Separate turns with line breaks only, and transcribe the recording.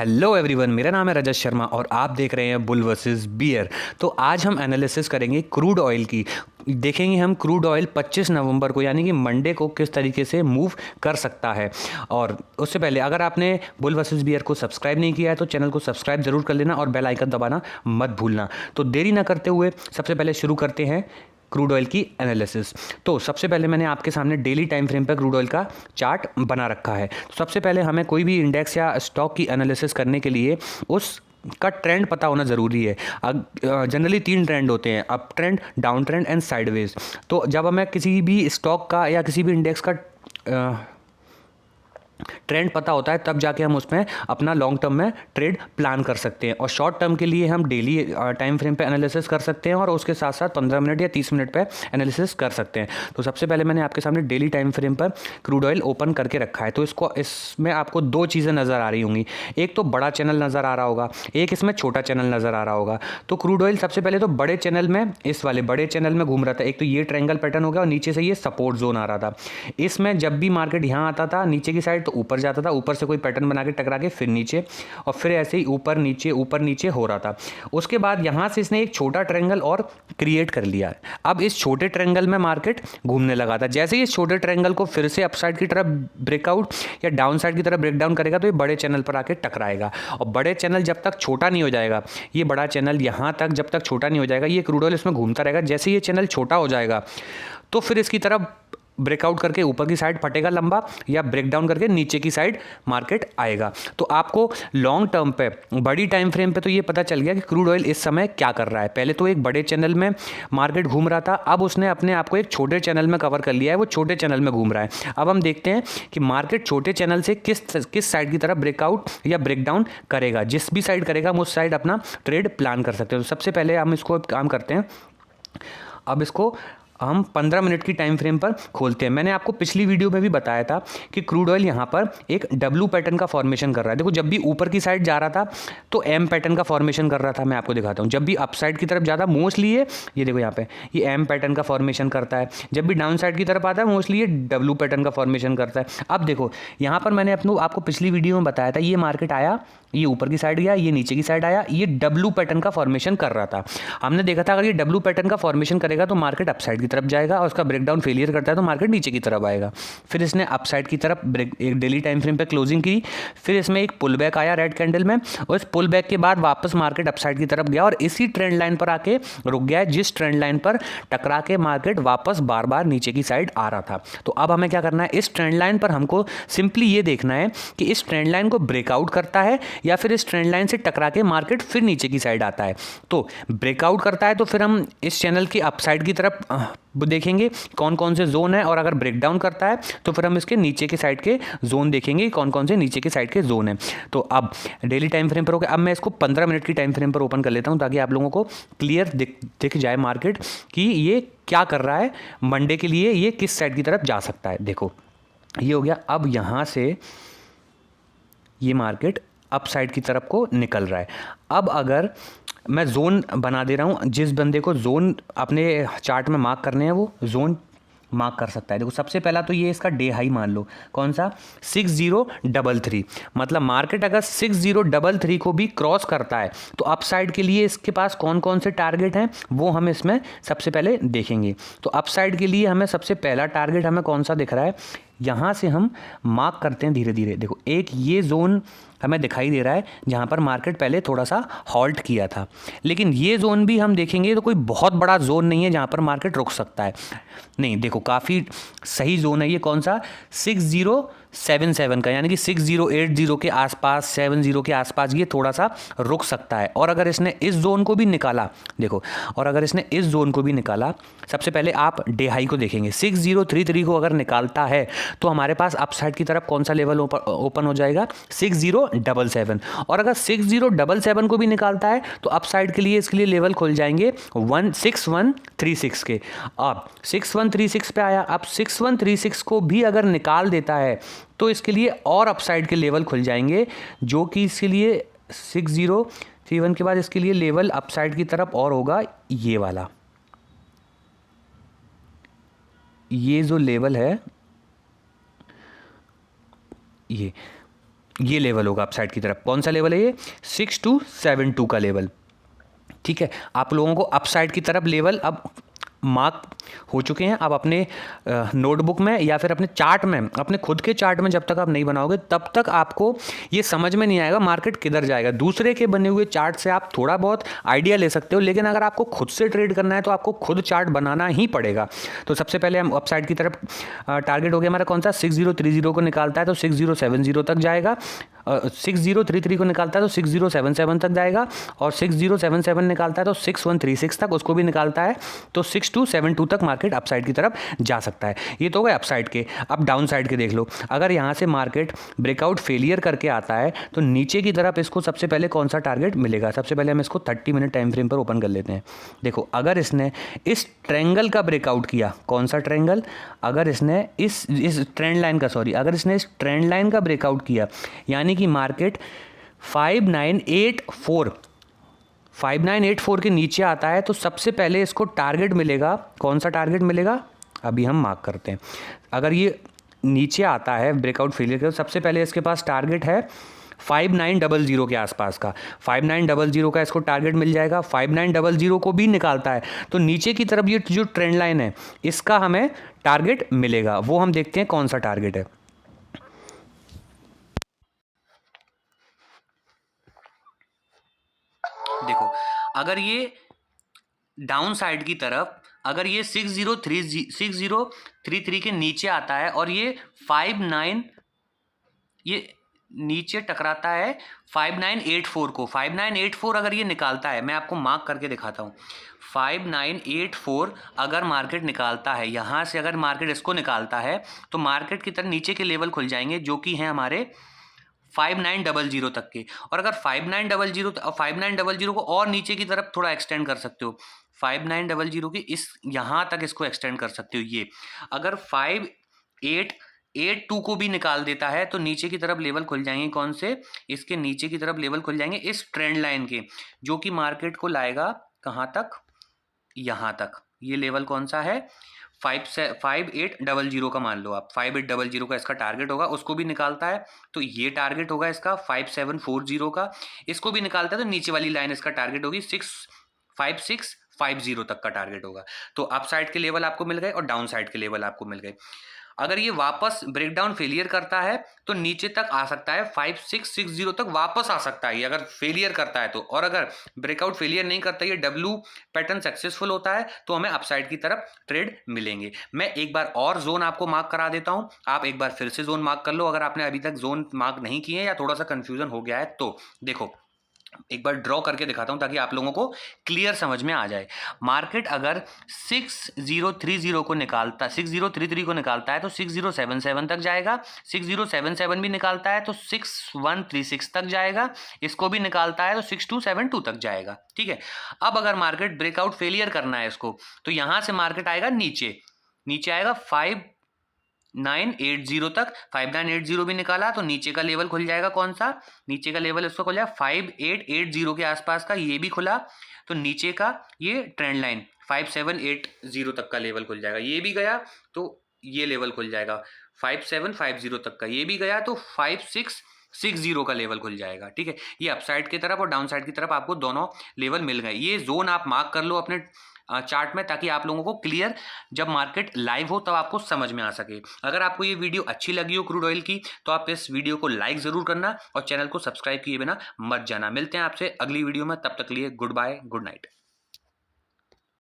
Hello everyone, मेरा नाम है रजत शर्मा और आप देख रहे हैं बुल वर्सेस बियर। तो आज हम एनालिसिस करेंगे क्रूड ऑयल की। देखेंगे हम क्रूड ऑयल 25 नवंबर को यानी कि मंडे को किस तरीके से मूव कर सकता है। और उससे पहले अगर आपने बुल वर्सेस बियर को सब्सक्राइब नहीं किया है तो चैनल को सब्सक्राइब जरूर कर लेना और बेल आइकन दबाना मत भूलना। तो देरी ना करते हुए सबसे पहले शुरू करते हैं क्रूड ऑयल की एनालिसिस। तो सबसे पहले मैंने आपके सामने डेली टाइम फ्रेम पर क्रूड ऑयल का चार्ट बना रखा है। तो सबसे पहले हमें कोई भी इंडेक्स या स्टॉक की एनालिसिस करने के लिए उस का ट्रेंड पता होना ज़रूरी है। जनरली 3 ट्रेंड होते हैं, up trend, down trend and sideways. तो जब हमें किसी भी स्टॉक का या किसी भी इंडेक्स का ट्रेंड पता होता है तब जाके हम उसमें अपना लॉन्ग टर्म में ट्रेड प्लान कर सकते हैं। और शॉर्ट टर्म के लिए हम डेली टाइम फ्रेम पे एनालिसिस कर सकते हैं और उसके साथ साथ 15 मिनट या 30 मिनट पे एनालिसिस कर सकते हैं। तो सबसे पहले मैंने आपके सामने डेली टाइम फ्रेम पर क्रूड ऑयल ओपन करके रखा है। तो इसमें आपको 2 चीज़ें नज़र आ रही होंगी। एक तो बड़ा चैनल नज़र आ रहा होगा, एक इसमें छोटा चैनल नज़र आ रहा होगा। तो क्रूड ऑयल सबसे पहले तो बड़े चैनल में, इस वाले बड़े चैनल में घूम रहा था। एक तो ये ट्रायंगल पैटर्न हो गया और नीचे से ये सपोर्ट जोन आ रहा था। इसमें जब भी मार्केट यहाँ आता था नीचे की साइड तो ऊपर जाता था, ऊपर से कोई पैटर्न बना के टकरा के फिर नीचे, और फिर ऐसे ही ऊपर नीचे हो रहा था। उसके बाद यहाँ से इसने एक छोटा ट्रायंगल और क्रिएट कर लिया। अब इस छोटे ट्रायंगल में मार्केट घूमने लगा था। जैसे ही इस छोटे ट्रायंगल को फिर से अपसाइड की तरफ ब्रेकआउट या डाउन साइड की तरफ ब्रेकडाउन करेगा तो ये बड़े चैनल पर आके टकराएगा। और बड़े चैनल जब तक छोटा नहीं हो जाएगा, ये बड़ा चैनल यहाँ तक जब तक छोटा नहीं हो जाएगा, ये क्रूड ऑयल इसमें घूमता रहेगा। जैसे ये चैनल छोटा हो जाएगा तो फिर इसकी तरफ ब्रेकआउट करके ऊपर की साइड फटेगा लंबा, या ब्रेकडाउन करके नीचे की साइड मार्केट आएगा। तो आपको लॉन्ग टर्म पे, बड़ी टाइम फ्रेम पे तो ये पता चल गया कि क्रूड ऑयल इस समय क्या कर रहा है। पहले तो एक बड़े चैनल में मार्केट घूम रहा था, अब उसने अपने आप को एक छोटे चैनल में कवर कर लिया है, वो छोटे चैनल में घूम रहा है। अब हम देखते हैं कि मार्केट छोटे चैनल से किस साइड की तरफ ब्रेकआउट या ब्रेकडाउन करेगा। जिस भी साइड करेगा हम उस साइड अपना ट्रेड प्लान कर सकते हैं। तो सबसे पहले हम इसको काम करते हैं। अब इसको हम 15 मिनट की टाइम फ्रेम पर खोलते हैं। मैंने आपको पिछली वीडियो में भी बताया था कि क्रूड ऑयल यहाँ पर एक डब्ल्यू पैटर्न का फॉर्मेशन कर रहा है। देखो, जब भी ऊपर की साइड जा रहा था तो एम पैटर्न का फॉर्मेशन कर रहा था। मैं आपको दिखाता हूँ। जब भी अप साइड की तरफ जाता मोस्टली ये देखो यहाँ पे ये एम पैटर्न का फॉर्मेशन करता है। जब भी डाउन साइड की तरफ आता है मोस्टली ये डब्ल्यू पैटर्न का फॉर्मेशन करता है। अब देखो यहाँ पर मैंने आपको पिछली वीडियो में बताया था, ये मार्केट आया, ये ऊपर की साइड गया, ये नीचे की साइड आया, ये डब्ल्यू पैटर्न का फॉर्मेशन कर रहा था। हमने देखा था अगर ये डब्ल्यू पैटर्न का फॉर्मेशन करेगा तो मार्केट अपसाइड की तरफ जाएगा, और उसका ब्रेकडाउन फेलियर करता है तो मार्केट नीचे की तरफ आएगा। फिर इसने अपसाइड की तरफ एक डेली टाइम फ्रेम पे क्लोजिंग की, फिर इसमें एक पुल बैक आया रेड कैंडल में, और इस पुल बैक के बाद वापस मार्केट अपसाइड की तरफ गया और इसी ट्रेंड लाइन पर आके रुक गया है, जिस ट्रेंड लाइन पर टकरा के मार्केट वापस बार बार नीचे की साइड आ रहा था। तो अब हमें क्या करना है, इस ट्रेंड लाइन पर हमको सिंपली ये देखना है कि इस ट्रेंड लाइन को ब्रेकआउट करता है या फिर इस ट्रेंड लाइन से टकरा के मार्केट फिर नीचे की साइड आता है। तो ब्रेकआउट करता है तो फिर हम इस चैनल की अपसाइड की तरफ देखेंगे कौन कौन से जोन है, और अगर ब्रेकडाउन करता है तो फिर हम इसके नीचे के साइड के जोन देखेंगे कौन कौन से नीचे के साइड के जोन है। तो अब डेली टाइम फ्रेम पर हो गया। अब मैं इसको 15 मिनट की टाइम फ्रेम पर ओपन कर लेता हूं ताकि आप लोगों को क्लियर दिख जाए मार्केट कि ये क्या कर रहा है, मंडे के लिए ये किस साइड की तरफ जा सकता है। देखो ये हो गया। अब यहाँ से ये मार्केट अप साइड की तरफ को निकल रहा है। अब अगर मैं जोन बना दे रहा हूँ, जिस बंदे को जोन अपने चार्ट में मार्क करने हैं वो जोन मार्क कर सकता है। देखो सबसे पहला तो ये इसका डे हाई मान लो, कौन सा, 6033। मतलब मार्केट अगर 6033 को भी क्रॉस करता है तो अप साइड के लिए इसके पास कौन कौन से टारगेट हैं वो हम इसमें सबसे पहले देखेंगे। तो अप साइड के लिए हमें सबसे पहला टारगेट हमें कौन सा दिख रहा है, यहाँ से हम मार्क करते हैं धीरे धीरे। देखो एक ये जोन हमें दिखाई दे रहा है जहाँ पर मार्केट पहले थोड़ा सा हॉल्ट किया था, लेकिन ये जोन भी हम देखेंगे तो कोई बहुत बड़ा जोन नहीं है जहाँ पर मार्केट रुक सकता है। नहीं, देखो काफ़ी सही जोन है ये। कौन सा, 6077 का, यानी कि 6080 के आसपास, 70 के आसपास ये थोड़ा सा रुक सकता है। और अगर इसने इस जोन को भी निकाला, देखो, और अगर इसने इस जोन को भी निकाला, सबसे पहले आप डे हाई को देखेंगे। 6033 को अगर निकालता है तो हमारे पास अपसाइड की तरफ कौन सा लेवल ओपन हो जाएगा, 6077। और अगर 6077 को भी निकालता है तो अपसाइड के लिए इसके लिए लेवल खुल जाएंगे 6136 के। अब 6136 पे आया। अब 6136 को भी अगर निकाल देता है तो इसके लिए और अपसाइड के लेवल खुल जाएंगे, जो कि इसके लिए 6031 के बाद इसके लिए लेवल अपसाइड की तरफ और होगा ये वाला। ये जो लेवल है ये ये लेवल होगा अपसाइड की तरफ। कौन सा लेवल है ये? 6272 का लेवल। ठीक है, आप लोगों को अपसाइड की तरफ लेवल अब मार्क हो चुके हैं। आप अपने नोटबुक में या फिर अपने चार्ट में, अपने खुद के चार्ट में जब तक आप नहीं बनाओगे तब तक आपको ये समझ में नहीं आएगा मार्केट किधर जाएगा। दूसरे के बने हुए चार्ट से आप थोड़ा बहुत आइडिया ले सकते हो, लेकिन अगर आपको खुद से ट्रेड करना है तो आपको खुद चार्ट बनाना ही पड़ेगा। तो सबसे पहले हम अपसाइड की तरफ टारगेट हो गया हमारा कौन सा? 6030 को निकालता है तो 6070 तक जाएगा, 6033 को निकालता है तो 6077 तक जाएगा, और 6077 निकालता है तो 6136 तक, उसको भी निकालता है तो 6272 तक मार्केट अपसाइड की तरफ जा सकता है। ये तो हो गए अपसाइड के। अब डाउन साइड के देख लो। अगर यहाँ से मार्केट ब्रेकआउट फेलियर करके आता है तो नीचे की तरफ इसको सबसे पहले कौन सा टारगेट मिलेगा? सबसे पहले हम इसको 30 मिनट टाइम फ्रेम पर ओपन कर लेते हैं। देखो, अगर इसने इस ट्रायंगल का ब्रेकआउट किया, कौन सा ट्रायंगल? अगर इसने इस ट्रेंड लाइन का, सॉरी, अगर इसने इस ट्रेंड लाइन का ब्रेकआउट किया, यानी कि मार्केट 5984 के नीचे आता है तो सबसे पहले इसको टारगेट मिलेगा। कौन सा टारगेट मिलेगा? अभी हम मार्क करते हैं। अगर ये नीचे आता है ब्रेकआउट फेलियर के, तो सबसे पहले इसके पास टारगेट है 5900 के आसपास का। 5900 का इसको टारगेट मिल जाएगा। 5900 को भी निकालता है तो नीचे की तरफ ये जो ट्रेंड लाइन है इसका हमें टारगेट मिलेगा। वो हम देखते हैं कौन सा टारगेट है। देखो, अगर ये डाउन साइड की तरफ, अगर ये 6033 के नीचे आता है और ये 59, ये नीचे टकराता है 5984 को, 5984 अगर ये निकालता है, मैं आपको मार्क करके दिखाता हूँ। 5984 अगर मार्केट निकालता है, यहाँ से अगर मार्केट इसको निकालता है तो मार्केट की तरफ नीचे के लेवल खुल जाएंगे जो कि हैं हमारे 5900 तक के। और अगर 5900 को और नीचे की तरफ थोड़ा एक्सटेंड कर सकते हो, 5900 की इस यहाँ तक इसको एक्सटेंड कर सकते हो। ये अगर 5882 को भी निकाल देता है तो नीचे की तरफ लेवल खुल जाएंगे। कौन से? इसके नीचे की तरफ लेवल खुल जाएंगे इस ट्रेंड लाइन के, जो कि मार्केट को लाएगा कहाँ तक? यहाँ तक। ये लेवल कौन सा है? 5800 का मान लो आप। 5800 का इसका टारगेट होगा, उसको भी निकालता है तो ये टारगेट होगा इसका 5740 का। इसको भी निकालता है तो नीचे वाली लाइन इसका टारगेट होगी 5650 तक का टारगेट होगा। तो अप साइड के लेवल आपको मिल गए और डाउन साइड के लेवल आपको मिल गए। अगर ये वापस ब्रेकडाउन फेलियर करता है तो नीचे तक आ सकता है, 5660 तक वापस आ सकता है अगर फेलियर करता है तो। और अगर ब्रेकआउट फेलियर नहीं करता, ये डब्ल्यू पैटर्न सक्सेसफुल होता है तो हमें अपसाइड की तरफ ट्रेड मिलेंगे। मैं एक बार और जोन आपको मार्क करा देता हूं, आप एक बार फिर से जोन मार्क कर लो अगर आपने अभी तक जोन मार्क नहीं किए या थोड़ा सा कंफ्यूजन हो गया है तो। देखो, एक बार ड्रॉ करके दिखाता हूं ताकि आप लोगों को क्लियर समझ में आ जाए। मार्केट अगर 6033 को निकालता, 6033 को निकालता है तो 6077 तक जाएगा। 6077 भी निकालता है तो 6136 तक जाएगा। इसको भी निकालता है तो 6272 तक जाएगा। ठीक है, अब अगर मार्केट ब्रेकआउट फेलियर करना है इसको तो यहां से मार्केट आएगा नीचे आएगा 5980 तक। 5980 भी निकाला तो नीचे का लेवल खुल जाएगा। कौन सा? नीचे का लेवल इसको खुल जाएगा 5880 के आसपास का। ये भी खुला तो नीचे का ये ट्रेंड लाइन 5780 तक का लेवल खुल जाएगा। ये भी गया तो ये लेवल खुल जाएगा 5750 तक का। ये भी गया तो 5660 का लेवल खुल जाएगा। ठीक है, ये अपसाइड की तरफ और डाउन साइड की तरफ आपको दोनों लेवल मिल गए। ये जोन आप मार्क कर लो अपने चार्ट में ताकि आप लोगों को क्लियर जब मार्केट लाइव हो तब आपको समझ में आ सके। अगर आपको ये वीडियो अच्छी लगी हो क्रूड ऑयल की तो आप इस वीडियो को लाइक जरूर करना और चैनल को सब्सक्राइब किए बिना मत जाना। मिलते हैं आपसे अगली वीडियो में, तब तक लिए गुड बाय, गुड नाइट।